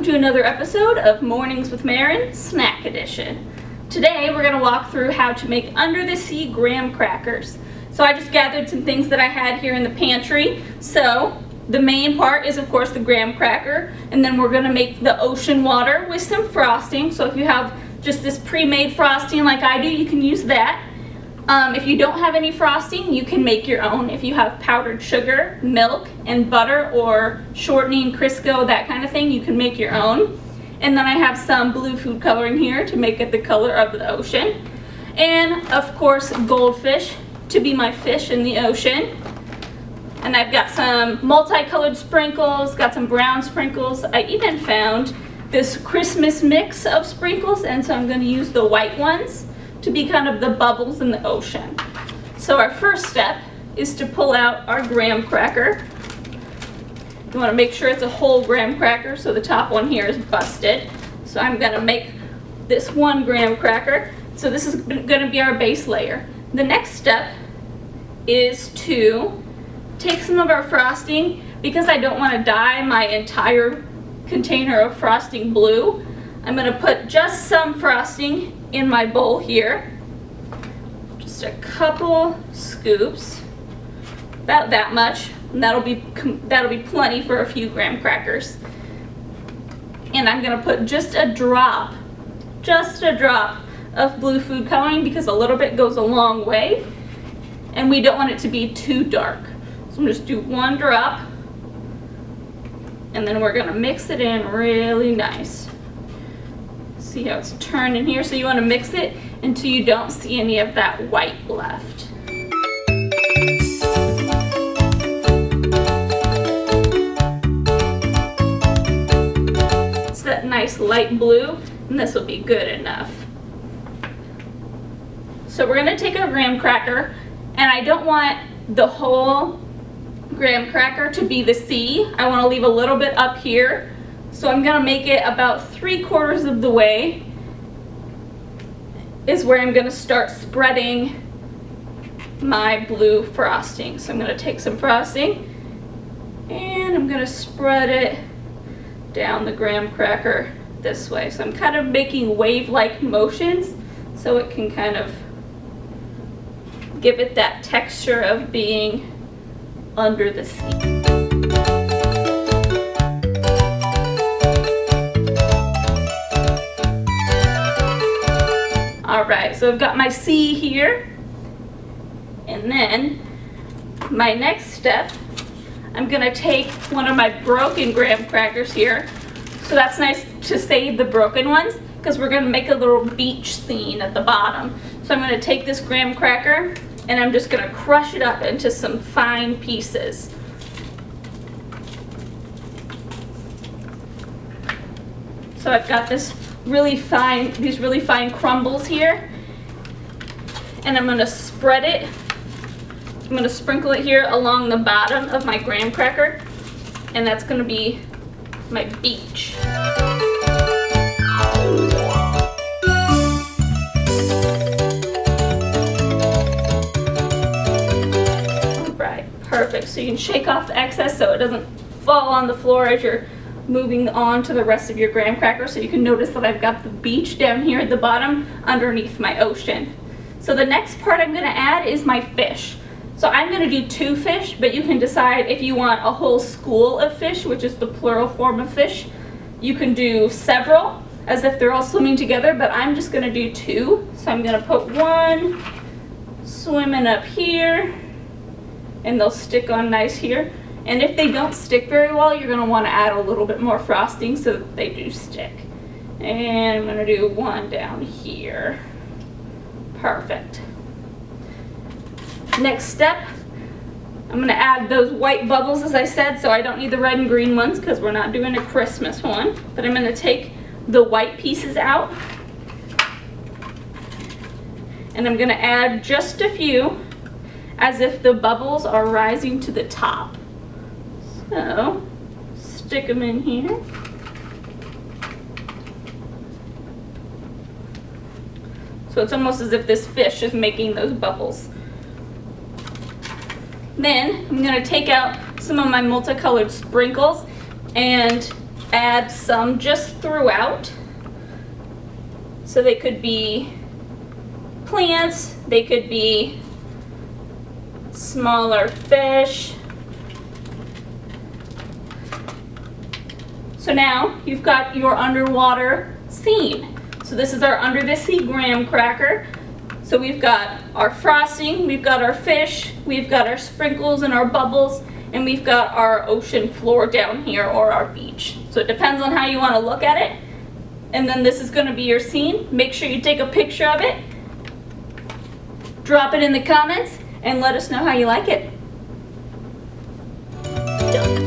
to another episode of Mornings with Maren, Snack Edition. Today we're going to walk through how to make under the sea graham crackers. So I just gathered some things that I had here in the pantry. So the main part is of course the graham cracker, and then we're going to make the ocean water with some frosting. So if you have just this pre-made frosting like I do, you can use that. If you don't have any frosting, you can make your own. If you have powdered sugar, milk, and butter, or shortening, Crisco, that kind of thing, you can make your own. And then I have some blue food coloring here to make it the color of the ocean. And of course, goldfish to be my fish in the ocean. And I've got some multicolored sprinkles, got some brown sprinkles. I even found this Christmas mix of sprinkles, and so I'm going to use the white ones to be kind of the bubbles in the ocean. So our first step is to pull out our graham cracker. You want to make sure it's a whole graham cracker, so the top one here is busted. So I'm going to make this 1 graham cracker. So this is going to be our base layer. The next step is to take some of our frosting. Because I don't want to dye my entire container of frosting blue, I'm going to put just some frosting in my bowl here. Just a couple scoops, about that much, and that'll be plenty for a few graham crackers. And I'm going to put just a drop of blue food coloring, because a little bit goes a long way, and we don't want it to be too dark. So I'm just do 1 drop, and then we're going to mix it in really nice. See how it's turned in here? So you want to mix it until you don't see any of that white left. It's that nice light blue, and this will be good enough. So we're going to take our graham cracker, and I don't want the whole graham cracker to be the sea. I want to leave a little bit up here. So I'm going to make it about 3/4 of the way is where I'm going to start spreading my blue frosting. So I'm going to take some frosting and I'm going to spread it down the graham cracker this way. So I'm kind of making wave-like motions so it can kind of give it that texture of being under the sea. Alright, so I've got my sea here, and then my next step, I'm going to take one of my broken graham crackers here. So that's nice to save the broken ones, because we're going to make a little beach scene at the bottom. So I'm going to take this graham cracker, and I'm just going to crush it up into some fine pieces. So I've got these really fine crumbles here, and I'm going to spread it. I'm going to sprinkle it here along the bottom of my graham cracker, and that's going to be my beach. Alright, perfect. So you can shake off the excess so it doesn't fall on the floor as you're moving on to the rest of your graham cracker. So you can notice that I've got the beach down here at the bottom underneath my ocean. So the next part I'm going to add is my fish. So I'm going to do 2 fish, but you can decide if you want a whole school of fish, which is the plural form of fish. You can do several as if they're all swimming together, but I'm just going to do 2. So I'm going to put 1 swimming up here, and they'll stick on nice here. And if they don't stick very well, you're going to want to add a little bit more frosting so that they do stick. And I'm going to do 1 down here. Perfect. Next step, I'm going to add those white bubbles, as I said, so I don't need the red and green ones because we're not doing a Christmas one. But I'm going to take the white pieces out, and I'm going to add just a few as if the bubbles are rising to the top. So, stick them in here. So it's almost as if this fish is making those bubbles. Then I'm going to take out some of my multicolored sprinkles, and add some just throughout. So they could be plants, they could be smaller fish. So now you've got your underwater scene. So this is our under the sea graham cracker. So we've got our frosting, we've got our fish, we've got our sprinkles and our bubbles, and we've got our ocean floor down here, or our beach. So it depends on how you want to look at it. And then this is going to be your scene. Make sure you take a picture of it, drop it in the comments, and let us know how you like it. Done.